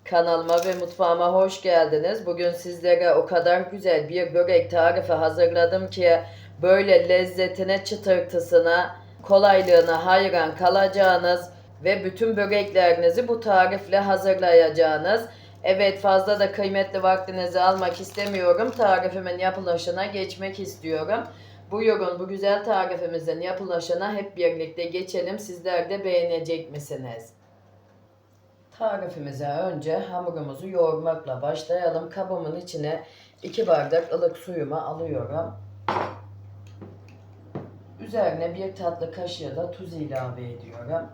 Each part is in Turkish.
Kanalıma ve mutfağıma hoş geldiniz. Bugün sizlere o kadar güzel bir börek tarifi hazırladım ki böyle lezzetine, çıtırtısına, kolaylığına hayran kalacağınız ve bütün böreklerinizi bu tarifle hazırlayacağınız. Evet, fazla da kıymetli vaktinizi almak istemiyorum. Tarifimin yapılışına geçmek istiyorum. Buyurun, bu güzel tarifimizin yapılışına hep birlikte geçelim. Sizler de beğenecek misiniz? Tarifimize önce hamurumuzu yoğurmakla başlayalım. Kabımın içine 2 bardak ılık suyumu alıyorum. Üzerine 1 tatlı kaşığı da tuz ilave ediyorum.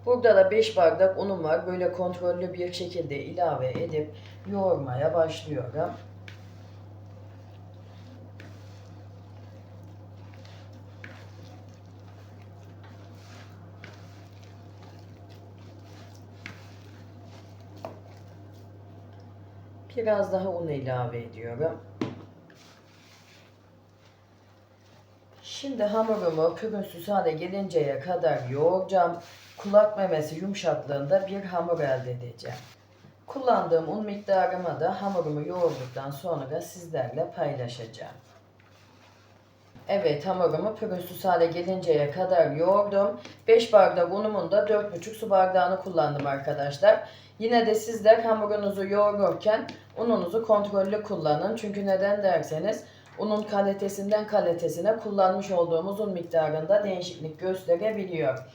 Burada da 5 bardak unum var. Böyle kontrollü bir şekilde ilave edip yoğurmaya başlıyorum. Biraz daha un ilave ediyorum. Şimdi hamurumu pürüzsüz hale gelinceye kadar yoğuracağım. Kulak memesi yumuşaklığında bir hamur elde edeceğim. Kullandığım un miktarımı da hamurumu yoğurduktan sonra sizlerle paylaşacağım. Evet, hamurumu pürüzsüz hale gelinceye kadar yoğurdum. 5 bardak unumun da 4,5 su bardağını kullandım arkadaşlar. Yine de sizler hamurunuzu yoğururken ununuzu kontrollü kullanın. Çünkü neden derseniz unun kalitesinden kalitesine kullanmış olduğumuz un miktarında değişiklik gösterebiliyor.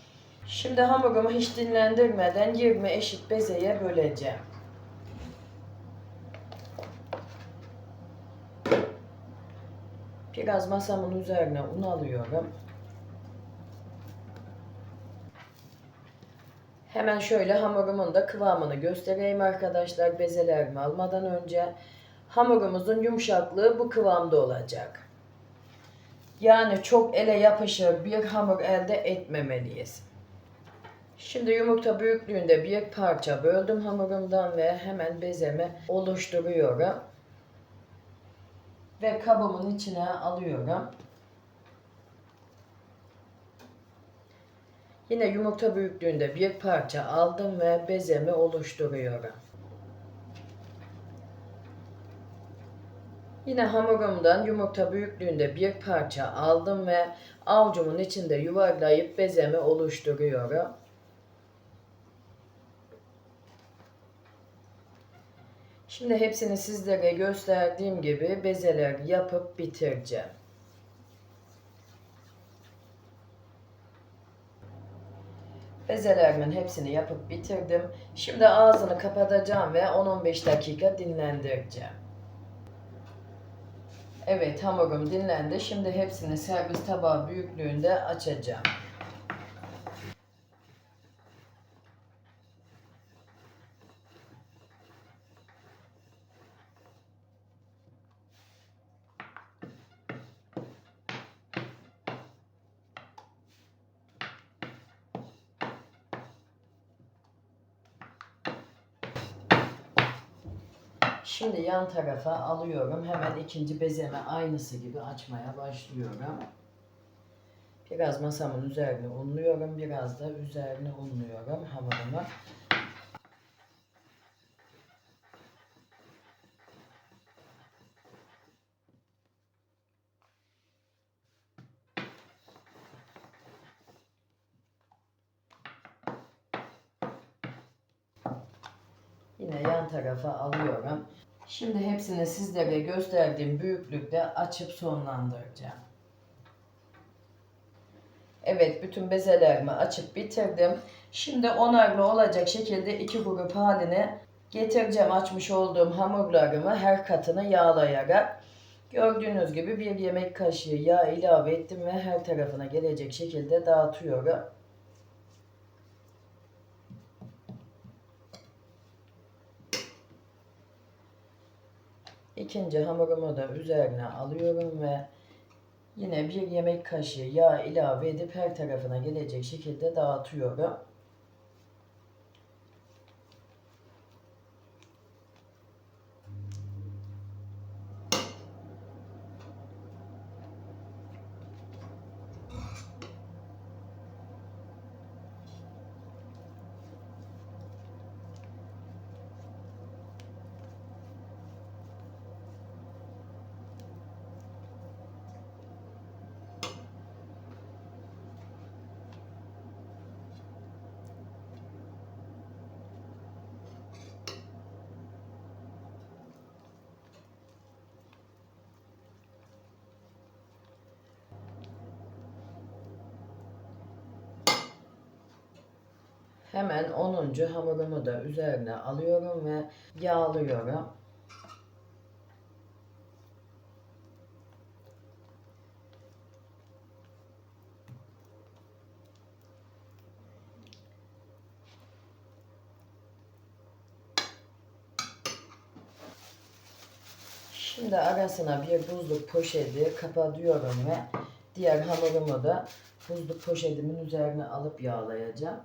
Şimdi hamurumu hiç dinlendirmeden 20 eşit bezeye böleceğim. Biraz masamın üzerine un alıyorum. Hemen şöyle hamurumun da kıvamını göstereyim arkadaşlar, bezelerimi almadan önce. Hamurumuzun yumuşaklığı bu kıvamda olacak. Yani çok ele yapışır bir hamur elde etmemeliyiz. Şimdi yumurta büyüklüğünde bir parça böldüm hamurumdan ve hemen bezemi oluşturuyorum. Ve kabımın içine alıyorum. Yine yumurta büyüklüğünde bir parça aldım ve bezemi oluşturuyorum. Yine hamurumdan yumurta büyüklüğünde bir parça aldım ve avucumun içinde yuvarlayıp bezemi oluşturuyorum. Şimdi hepsini sizlere gösterdiğim gibi bezeler yapıp bitireceğim. Bezelerimin hepsini yapıp bitirdim. Şimdi ağzını kapatacağım ve 10-15 dakika dinlendireceğim. Evet, hamurum dinlendi. Şimdi hepsini servis tabağı büyüklüğünde açacağım. Şimdi yan tarafa alıyorum. Hemen ikinci bezeme aynısı gibi açmaya başlıyorum. Biraz masamın üzerine unluyorum. Biraz da üzerine unluyorum hamurumu. Yine yan tarafa alıyorum. Şimdi hepsini sizlere gösterdiğim büyüklükte açıp sonlandıracağım. Evet, bütün bezelerimi açıp bitirdim. Şimdi onarlı olacak şekilde 2 grup haline getireceğim açmış olduğum hamurlarımı her katını yağlayarak. Gördüğünüz gibi 1 yemek kaşığı yağ ilave ettim ve her tarafına gelecek şekilde dağıtıyorum. İkinci hamurumu da üzerine alıyorum ve yine 1 yemek kaşığı yağ ilave edip her tarafına gelecek şekilde dağıtıyorum. Hemen 10. hamurumu da üzerine alıyorum ve yağlıyorum. Şimdi arasına bir buzluk poşeti kapatıyorum ve diğer hamurumu da buzluk poşetimin üzerine alıp yağlayacağım.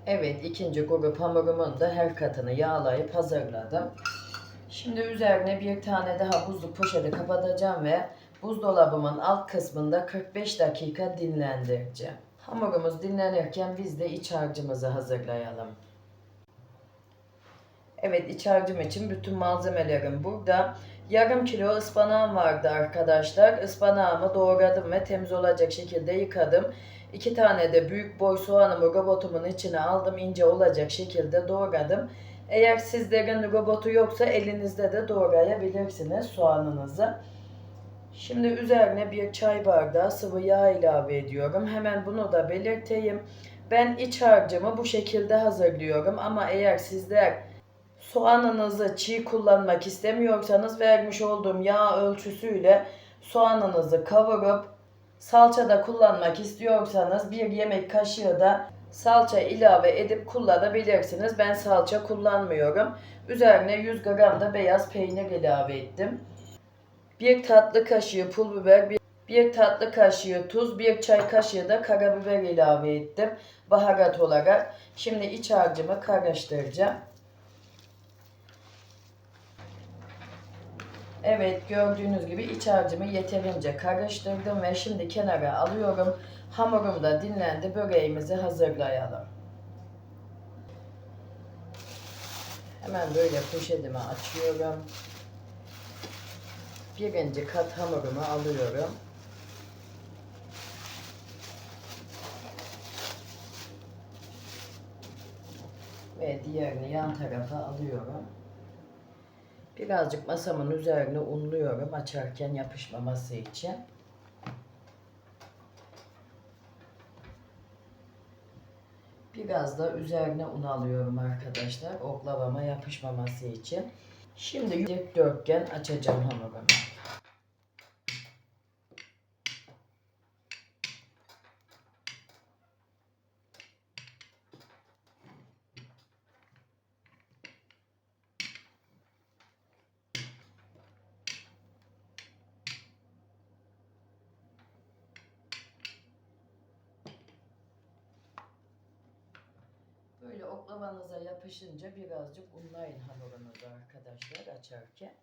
Evet, ikinci grup hamurumun da her katını yağlayıp hazırladım. Şimdi üzerine bir tane daha buzluk poşeti kapatacağım ve buzdolabımın alt kısmında 45 dakika dinlendireceğim. Hamurumuz dinlenirken biz de iç harcımızı hazırlayalım. Evet, iç harcım için bütün malzemelerim burada. Yarım kilo ıspanağım vardı arkadaşlar. Ispanağımı doğradım ve temiz olacak şekilde yıkadım. 2 tane de büyük boy soğanımı robotumun içine aldım. İnce olacak şekilde doğradım. Eğer sizlerin robotu yoksa elinizde de doğrayabilirsiniz soğanınızı. Şimdi üzerine bir çay bardağı sıvı yağ ilave ediyorum. Hemen bunu da belirteyim. Ben iç harcımı bu şekilde hazırlıyorum ama eğer sizler soğanınızı çiğ kullanmak istemiyorsanız vermiş olduğum yağ ölçüsüyle soğanınızı kavurup salça da kullanmak istiyorsanız bir yemek kaşığı da salça ilave edip kullanabilirsiniz. Ben salça kullanmıyorum. Üzerine 100 gram da beyaz peynir ilave ettim. 1 tatlı kaşığı pul biber, 1 tatlı kaşığı tuz, 1 çay kaşığı da karabiber ilave ettim baharat olarak. Şimdi iç harcımı karıştıracağım. Evet, gördüğünüz gibi iç harcımı yeterince karıştırdım ve şimdi kenara alıyorum. Hamurum da dinlendi. Böreğimizi hazırlayalım. Hemen böyle poşetimi açıyorum. Birinci kat hamurumu alıyorum. Ve diğerini yan tarafa alıyorum. Birazcık masamın üzerine unluyorum açarken yapışmaması için. Biraz da üzerine un alıyorum arkadaşlar oklavama yapışmaması için. Şimdi dikdörtgen açacağım hamurumu. Böyle oklavanıza yapışınca birazcık unlayın hamurunuzu arkadaşlar açarken.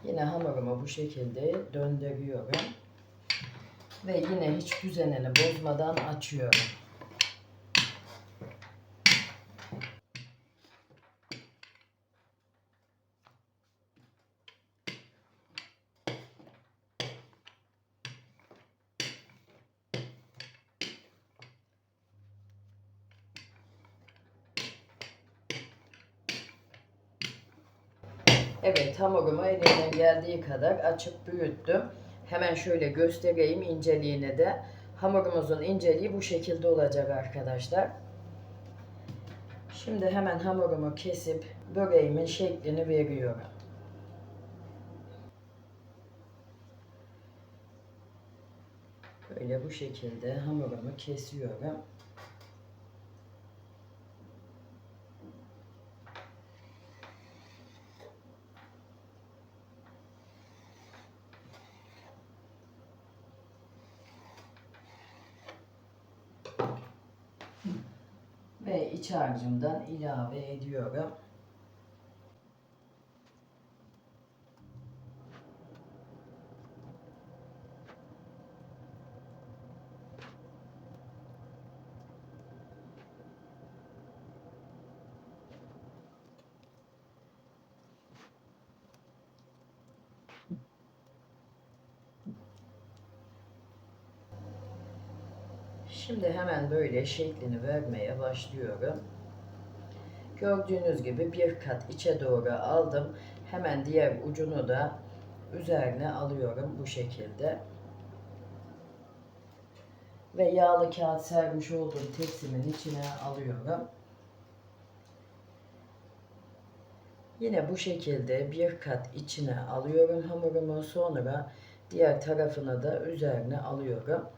Yine hamurumu bu şekilde döndürüyorum. Ve yine hiç düzenini bozmadan açıyorum. Evet, hamurumu elimden geldiği kadar açıp büyüttüm. Hemen şöyle göstereyim inceliğini de. Hamurumuzun inceliği bu şekilde olacak arkadaşlar. Şimdi hemen hamurumu kesip böreğimin şeklini veriyorum. Böyle bu şekilde hamurumu kesiyorum. Şimdi iç harcımdan ilave ediyorum. Şimdi hemen böyle şeklini vermeye başlıyorum. Gördüğünüz gibi bir kat içe doğru aldım. Hemen diğer ucunu da üzerine alıyorum bu şekilde. Ve yağlı kağıt sermiş olduğum tepsimin içine alıyorum. Yine bu şekilde bir kat içine alıyorum hamurumu. Sonra diğer tarafını da üzerine alıyorum.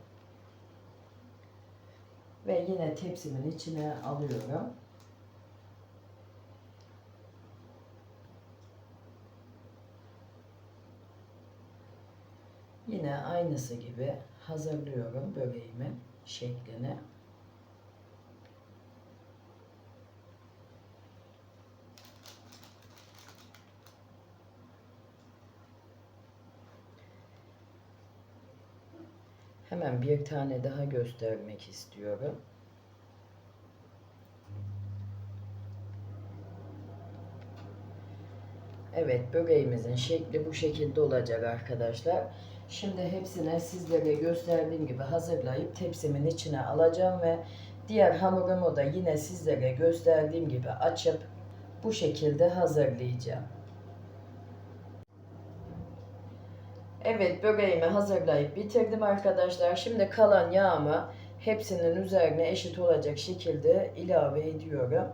Ve yine tepsimin içine alıyorum. Yine aynısı gibi hazırlıyorum böreğimin şeklini. Hemen bir tane daha göstermek istiyorum. Evet, böreğimizin şekli bu şekilde olacak arkadaşlar. Şimdi hepsini sizlere gösterdiğim gibi hazırlayıp tepsimin içine alacağım ve diğer hamurumu da yine sizlere gösterdiğim gibi açıp bu şekilde hazırlayacağım. Evet, böreğimi hazırlayıp bitirdim arkadaşlar. Şimdi kalan yağımı hepsinin üzerine eşit olacak şekilde ilave ediyorum.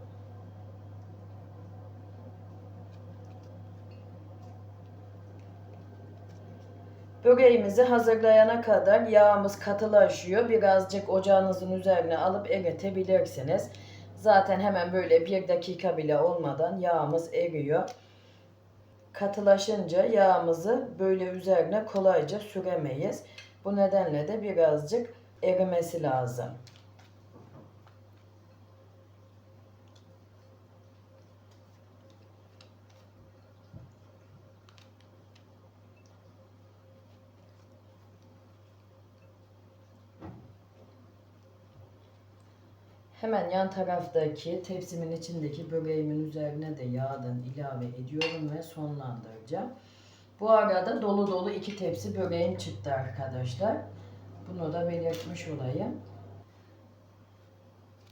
Böreğimizi hazırlayana kadar yağımız katılaşıyor. Birazcık ocağınızın üzerine alıp eritebilirsiniz. Zaten hemen böyle 1 dakika bile olmadan yağımız eriyor. Katılaşınca yağımızı böyle üzerine kolayca süremeyiz. Bu nedenle de birazcık erimesi lazım. Hemen yan taraftaki tepsimin içindeki böreğimin üzerine de yağdan ilave ediyorum ve sonlandıracağım. Bu arada dolu dolu 2 tepsi böreğim çıktı arkadaşlar. Bunu da belirtmiş olayım.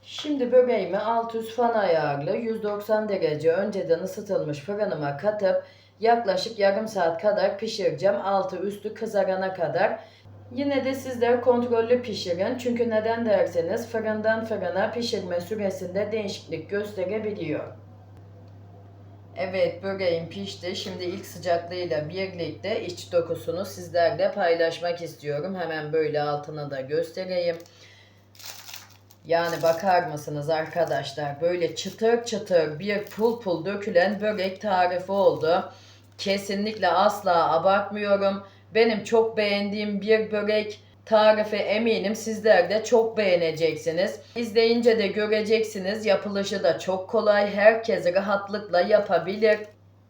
Şimdi böreğimi alt üst fan ayarlı 190 derece önceden ısıtılmış fırınıma katıp yaklaşık yarım saat kadar pişireceğim. Altı üstü kızarana kadar. Yine de sizler kontrollü pişirin. Çünkü neden derseniz fırından fırına pişirme süresinde değişiklik gösterebiliyor. Evet, böreğim pişti. Şimdi ilk sıcaklığıyla birlikte iç dokusunu sizlerle paylaşmak istiyorum. Hemen böyle altına da göstereyim. Yani bakar mısınız arkadaşlar, böyle çıtır çıtır bir pul pul dökülen börek tarifi oldu. Kesinlikle asla abartmıyorum. Benim çok beğendiğim bir börek tarifi, eminim sizler de çok beğeneceksiniz. İzleyince de göreceksiniz, yapılışı da çok kolay, herkes rahatlıkla yapabilir.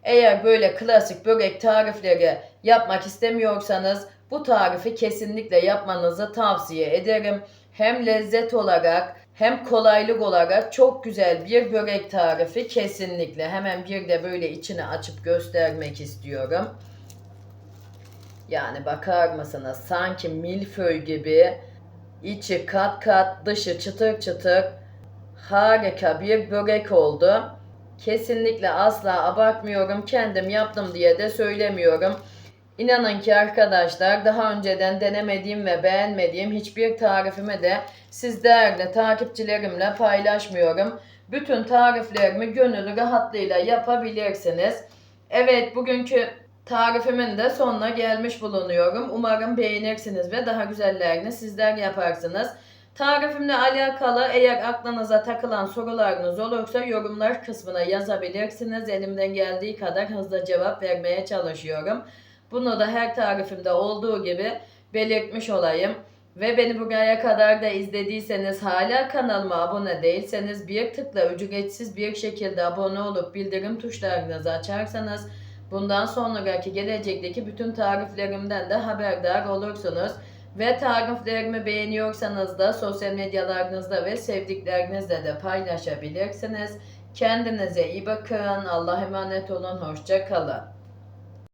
Eğer böyle klasik börek tarifleri yapmak istemiyorsanız bu tarifi kesinlikle yapmanızı tavsiye ederim. Hem lezzet olarak hem kolaylık olarak çok güzel bir börek tarifi kesinlikle. Hemen bir de böyle içini açıp göstermek istiyorum. Yani bakar mısınız, sanki milföy gibi içi kat kat dışı çıtır çıtır harika bir börek oldu. Kesinlikle asla abartmıyorum, kendim yaptım diye de söylemiyorum. İnanın ki arkadaşlar, daha önceden denemediğim ve beğenmediğim hiçbir tarifimi de siz değerli takipçilerimle paylaşmıyorum. Bütün tariflerimi gönül rahatlığıyla yapabilirsiniz. Evet, bugünkü tarifimin de sonuna gelmiş bulunuyorum. Umarım beğenirsiniz ve daha güzellerini sizler yaparsınız. Tarifimle alakalı eğer aklınıza takılan sorularınız olursa yorumlar kısmına yazabilirsiniz. Elimden geldiği kadar hızlı cevap vermeye çalışıyorum. Bunu da her tarifimde olduğu gibi belirtmiş olayım. Ve beni buraya kadar da izlediyseniz, hala kanalıma abone değilseniz bir tıkla ücretsiz bir şekilde abone olup bildirim tuşlarınızı açarsanız bundan sonraki gelecekteki bütün tariflerimden de haberdar olursunuz. Ve tariflerimi beğeniyorsanız da sosyal medyalarınızda ve sevdiklerinizle de paylaşabilirsiniz. Kendinize iyi bakın. Allah'a emanet olun. Hoşça kalın.